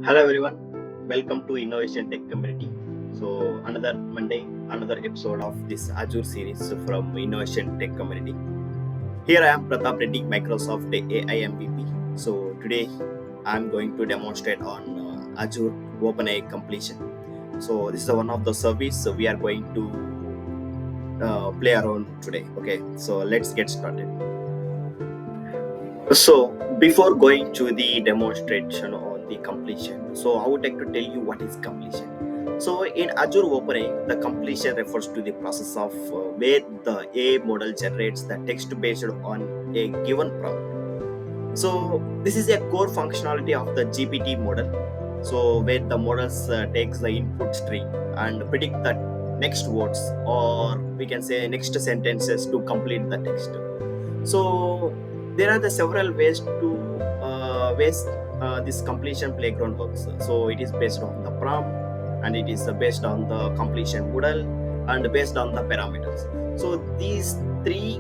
Hello everyone, welcome to Innovation Tech Community. So another Monday, another episode of this Azure series from Innovation Tech Community. Here I am Pratap Reddy, Microsoft AI MVP. So today I'm going to demonstrate on Azure OpenAI Completion. So this is one of the service we are going to play around today. Okay, so let's get started. So before going to the demonstration on the completion, so I would like to tell you what is completion. So in Azure OpenAI, the completion refers to the process of where the AI model generates the text based on a given prompt. So this is a core functionality of the GPT model. So where the models takes the input string and predict the next words, or we can say next sentences to complete the text. So there are the several ways this completion playground works. So it is based on the prompt, and it is based on the completion model, and based on the parameters. So these three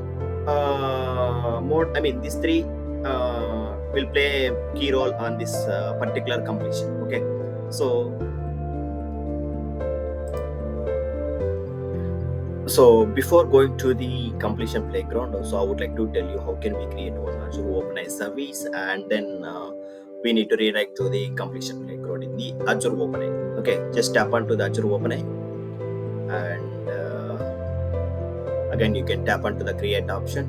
these three will play a key role on this particular completion. Okay, so So before going to the completion playground, also I would like to tell you how can we create one Azure OpenAI service, and then we need to redirect to the completion playground in the Azure OpenAI. Okay, just tap onto the Azure OpenAI, and again you can tap onto the create option,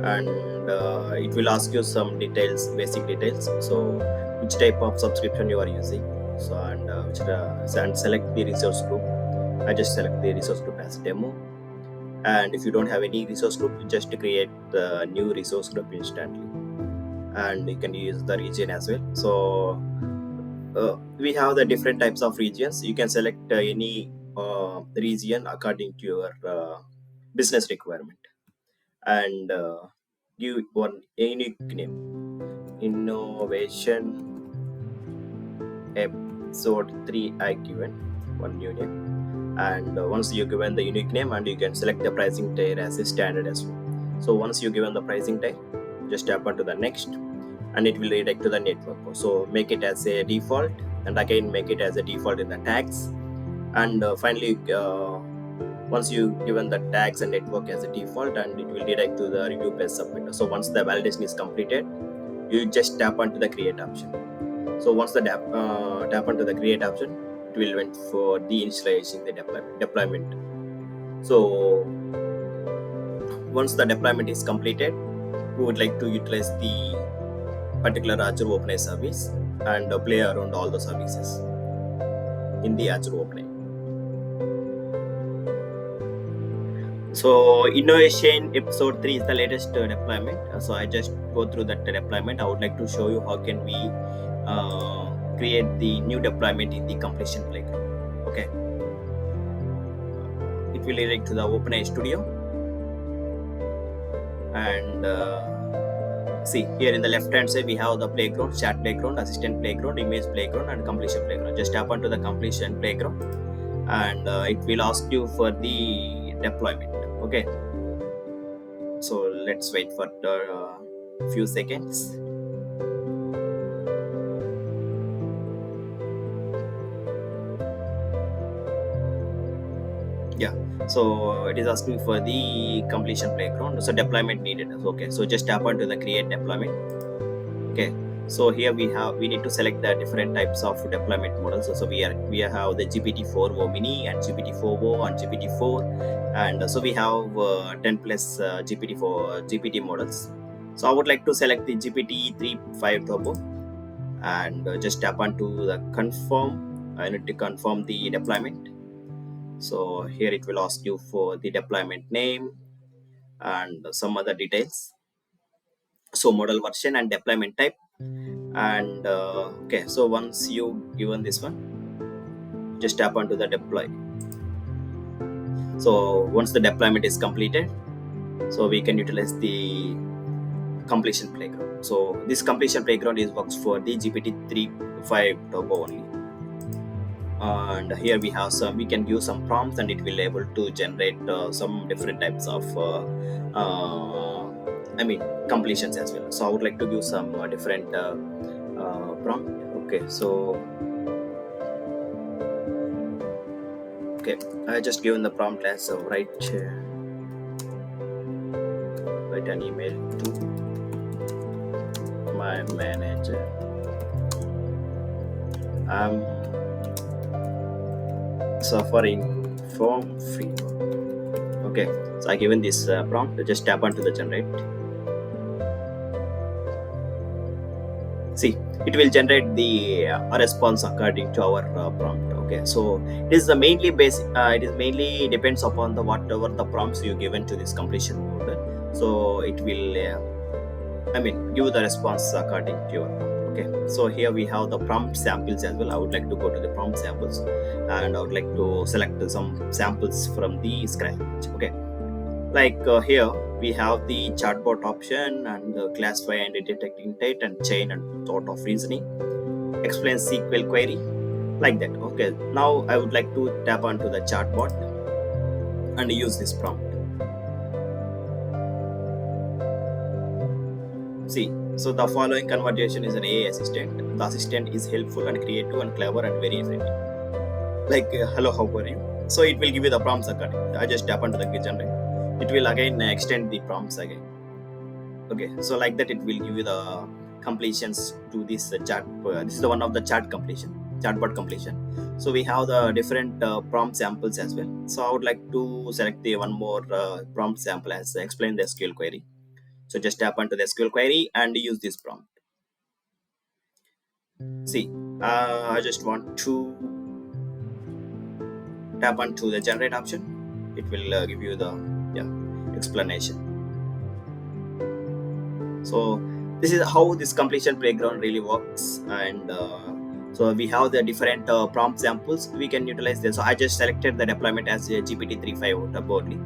and it will ask you some details, basic details. So which type of subscription you are using, so and select the resource group. I just select the resource group as demo, and if you don't have any resource group, you just create the new resource group instantly, and you can use the region as well. So we have the different types of regions. You can select any region according to your business requirement, and give one unique name: innovation episode 3. I given one new name, and once you given the unique name, and you can select the pricing tier as a standard as well. So once you given the pricing tier, just tap onto the next, and it will redirect to the network. So make it as a default, and again make it as a default in the tags, and finally once you given the tags and network as a default, and it will redirect to the review page submitter. So once the validation is completed, you just tap onto the create option. So once the tap onto the create option, it will went for the initializing the deployment. So once the deployment is completed, we would like to utilize the particular Azure OpenAI service and play around all the services in the Azure OpenAI. So innovation episode 3 is the latest deployment. So I just go through that deployment. I would like to show you how can we create the new deployment in the completion playground. Okay, it will redirect to the OpenAI Studio, and see here in the left hand side we have the playground, chat playground, assistant playground, image playground, and completion playground. Just tap onto the completion playground, and it will ask you for the deployment. Okay, so let's wait for the few seconds. Yeah, so it is asking for the completion playground. So deployment needed. Okay, so just tap onto the create deployment. Okay, so here we need to select the different types of deployment models. So we have the GPT-4o mini and GPT-4o and GPT-4, and so we have 10 plus GPT models. So I would like to select the GPT-3.5 turbo, and just tap onto the confirm. I need to confirm the deployment. So here it will ask you for the deployment name, and some other details. So model version and deployment type. And okay, so once you given this one, just tap onto the deploy. So once the deployment is completed, so we can utilize the completion playground. So this completion playground is works for the GPT 3.5 turbo only. And here we have some, we can give some prompts and it will able to generate some different types of I mean completions as well. So I would like to give some different prompt. Okay, so okay, I just given the prompt as write an email to my manager. I'm suffering from fever. Okay, so I given this prompt. Just tap onto the generate. See, it will generate the response according to our prompt. Okay, so it is the mainly basic. It is mainly depends upon the whatever the prompts you given to this completion mode. So it will give the response according to your prompt. Okay, so here we have the prompt samples as well. I would like to go to the prompt samples and I would like to select some samples from the scratch. Okay, like here we have the chatbot option and classify and detecting date and chain and sort of reasoning, explain SQL query, like that. Okay, now I would like to tap onto the chatbot and use this prompt. See, so the following conversation is an AI assistant. The assistant is helpful and creative and clever and very friendly. Like, hello, how are you? So it will give you the prompts according. I just tap onto the generate. It will again extend the prompts again. Okay, so like that, it will give you the completions to this chat. This is the one of the chatbot completion. So we have the different prompt samples as well. So I would like to select the one more prompt sample as explain the SQL query. So just tap onto the SQL query and use this prompt. See, I just want to tap onto the generate option. It will give you the explanation. So this is how this completion playground really works. And so we have the different prompt samples we can utilize this. So I just selected the deployment as a GPT 3.5 turbo only.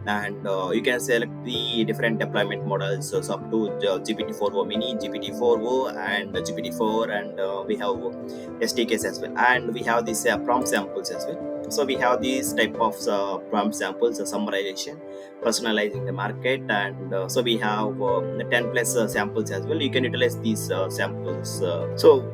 And you can select the different deployment models, so up to GPT-4o mini, GPT-4o and GPT-4, and we have SDKs as well, and we have these prompt samples as well. So we have these type of prompt samples, summarization, personalizing the market, and so we have 10 plus samples as well. You can utilize these samples. So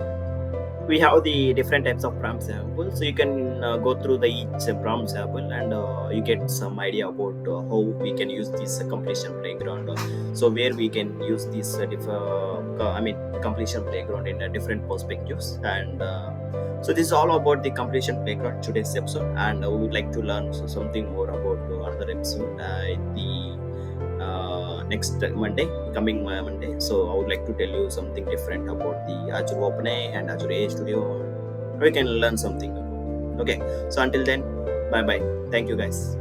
we have the different types of prompt samples, so you can go through the each prompt sample and you get some idea about how we can use this completion playground. So where we can use this completion playground in different perspectives. And so this is all about the completion playground today's episode, and we would like to learn something more about another episode in the next coming Monday. So I would like to tell you something different about the Azure OpenAI and Azure AI Studio. We can learn something. Okay, so until then, bye bye. Thank you guys.